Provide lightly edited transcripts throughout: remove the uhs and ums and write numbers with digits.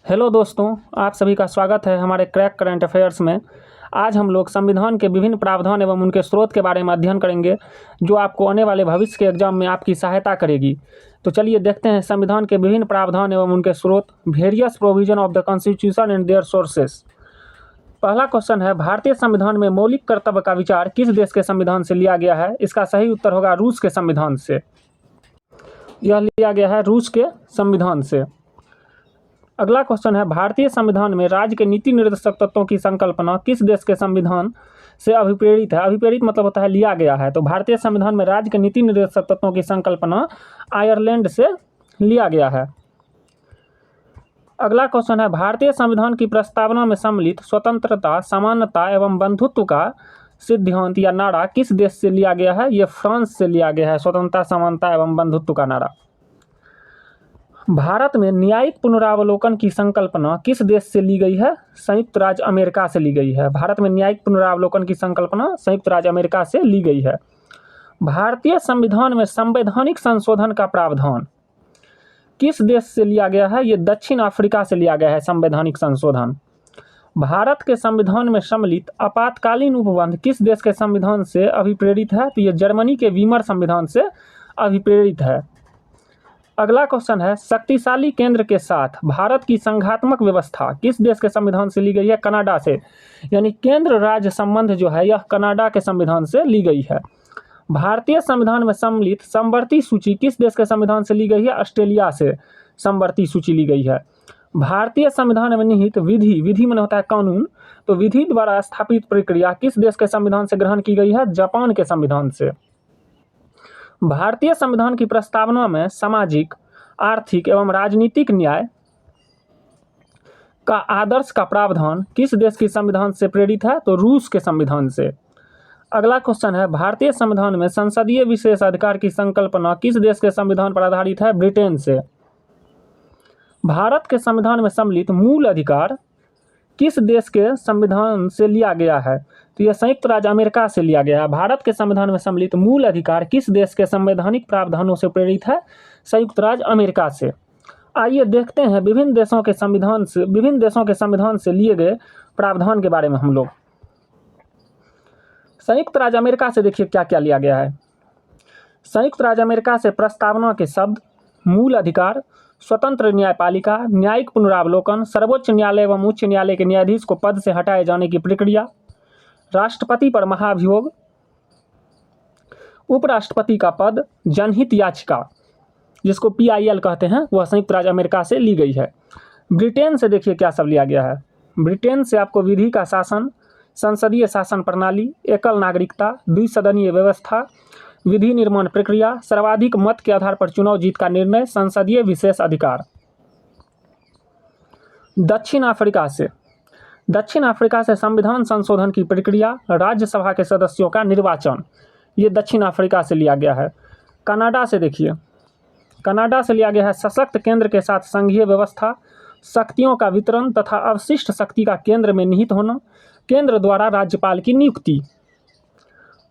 Hello दोस्तों, आप सभी का स्वागत है हमारे क्रैक करंट अफेयर्स में। आज हम लोग संविधान के विभिन्न प्रावधान एवं उनके स्रोत के बारे में अध्ययन करेंगे, जो आपको आने वाले भविष्य के एग्जाम में आपकी सहायता करेगी। तो चलिए देखते हैं संविधान के विभिन्न प्रावधान एवं उनके स्रोत। Various provision of the constitution and their sources. पहला क्वेश्चन है, भारतीय संविधान में मौलिक कर्तव्य का विचार किस देश के संविधान से लिया गया है? इसका सही उत्तर होगा रूस के संविधान से। यह लिया गया है रूस के संविधान से। अगला क्वेश्चन है, भारतीय संविधान में राज्य के नीति निर्देशक तत्वों की संकल्पना किस देश के संविधान से अभिप्रेरित है? अभिप्रेरित मतलब होता है लिया गया है। तो भारतीय संविधान में राज्य के नीति निर्देशक तत्वों की संकल्पना आयरलैंड से लिया गया है। अगला क्वेश्चन है, भारतीय संविधान की प्रस्तावना में सम्मिलित स्वतंत्रता, समानता एवं बंधुत्व का सिद्धांत या नारा किस देश से लिया गया है? ये फ्रांस से लिया गया है, स्वतंत्रता, समानता एवं बंधुत्व का नारा। भारत में न्यायिक पुनरावलोकन की संकल्पना किस देश से ली गई है? संयुक्त राज्य अमेरिका से ली गई है। भारत में न्यायिक पुनरावलोकन की संकल्पना संयुक्त राज्य अमेरिका से ली गई है। भारतीय संविधान में संवैधानिक संशोधन का प्रावधान किस देश से लिया गया है? ये दक्षिण अफ्रीका से लिया गया है संवैधानिक संशोधन। भारत के संविधान में सम्मिलित आपातकालीन उपबंध किस देश के संविधान से अभिप्रेरित है? तो ये जर्मनी के वीमर संविधान से अभिप्रेरित है। अगला क्वेश्चन है, शक्तिशाली केंद्र के साथ भारत की संघात्मक व्यवस्था किस देश के संविधान से ली गई है? कनाडा से। यानी केंद्र राज्य संबंध जो है यह कनाडा के संविधान से ली गई है। भारतीय संविधान में सम्मिलित समवर्ती सूची किस देश के संविधान से ली गई है? ऑस्ट्रेलिया से समवर्ती सूची ली गई है। भारतीय संविधान में निहित विधि में होता है कानून, तो विधि द्वारा स्थापित प्रक्रिया किस देश के संविधान से ग्रहण की गई है? जापान के संविधान से। भारतीय संविधान की प्रस्तावना में सामाजिक, आर्थिक एवं राजनीतिक न्याय का आदर्श का प्रावधान किस देश की संविधान से प्रेरित है? तो रूस के संविधान से। अगला क्वेश्चन है, भारतीय संविधान में संसदीय विशेष अधिकार की संकल्पना किस देश के संविधान पर आधारित है? ब्रिटेन से। भारत के संविधान में सम्मिलित मूल अधिकार किस देश के संविधान से लिया गया है? तो यह संयुक्त राज्य अमेरिका से लिया गया है। भारत के संविधान में सम्मिलित मूल अधिकार किस देश के संवैधानिक प्रावधानों से प्रेरित है? संयुक्त राज्य अमेरिका से। आइए देखते हैं विभिन्न देशों के संविधान से लिए गए प्रावधान के बारे में हम लोग। संयुक्त राज्य अमेरिका से देखिए क्या क्या लिया गया है। संयुक्त राज्य अमेरिका से प्रस्तावना के शब्द मूल अधिकार, स्वतंत्र न्यायपालिका, न्यायिक पुनरावलोकन, सर्वोच्च न्यायालय एवं उच्च न्यायालय के न्यायाधीश को पद से हटाए जाने की प्रक्रिया, राष्ट्रपति पर महाभियोग, उपराष्ट्रपति का पद, जनहित याचिका जिसको PIL कहते हैं, वह संयुक्त राज्य अमेरिका से ली गई है। ब्रिटेन से देखिए क्या सब लिया गया है। ब्रिटेन से आपको विधि का शासन, संसदीय शासन प्रणाली, एकल नागरिकता, द्विसदनीय व्यवस्था, विधि निर्माण प्रक्रिया, सर्वाधिक मत के आधार पर चुनाव जीत का निर्णय, संसदीय विशेष अधिकार। दक्षिण अफ्रीका से संविधान संशोधन की प्रक्रिया, राज्यसभा के सदस्यों का निर्वाचन, ये दक्षिण अफ्रीका से लिया गया है। कनाडा से देखिए, कनाडा से लिया गया है सशक्त केंद्र के साथ संघीय व्यवस्था, शक्तियों का वितरण तथा अवशिष्ट शक्ति का केंद्र में निहित होना, केंद्र द्वारा राज्यपाल की नियुक्ति।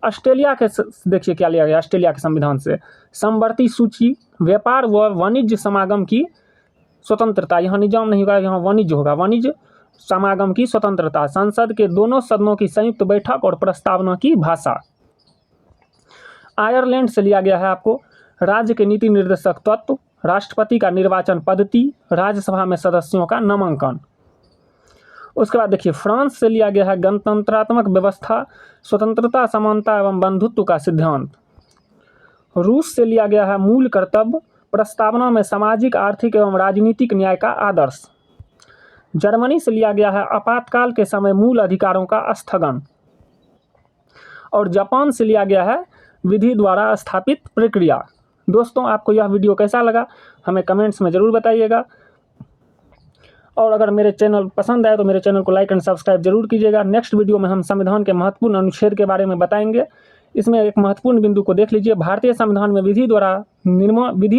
ऑस्ट्रेलिया के देखिए क्या लिया गया ऑस्ट्रेलिया के संविधान से, समवर्ती सूची, व्यापार व वाणिज्य समागम की स्वतंत्रता, यहाँ निजाम नहीं होगा, यहाँ वाणिज्य होगा, वाणिज्य समागम की स्वतंत्रता, संसद के दोनों सदनों की संयुक्त बैठक और प्रस्तावना की भाषा। आयरलैंड से लिया गया है आपको राज्य के नीति निर्देशक तत्व, राष्ट्रपति का निर्वाचन पद्धति, राज्यसभा में सदस्यों का नामांकन। उसके बाद देखिए फ्रांस से लिया गया है गणतंत्रात्मक व्यवस्था, स्वतंत्रता, समानता एवं बंधुत्व का सिद्धांत। रूस से लिया गया है मूल कर्तव्य, प्रस्तावना में सामाजिक, आर्थिक एवं राजनीतिक न्याय का आदर्श। जर्मनी से लिया गया है आपातकाल के समय मूल अधिकारों का स्थगन। और जापान से लिया गया है विधि द्वारा स्थापित प्रक्रिया। दोस्तों, आपको यह वीडियो कैसा लगा हमें कमेंट्स में ज़रूर बताइएगा। और अगर मेरे चैनल पसंद आए तो मेरे चैनल को लाइक एंड सब्सक्राइब जरूर कीजिएगा। नेक्स्ट वीडियो में हम संविधान के महत्वपूर्ण अनुच्छेद के बारे में बताएंगे। इसमें एक महत्वपूर्ण बिंदु को देख लीजिए, भारतीय संविधान में विधि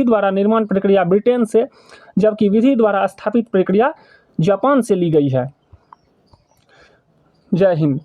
द्वारा निर्माण प्रक्रिया ब्रिटेन से, जबकि विधि द्वारा स्थापित प्रक्रिया जापान से ली गई है। जय हिंद।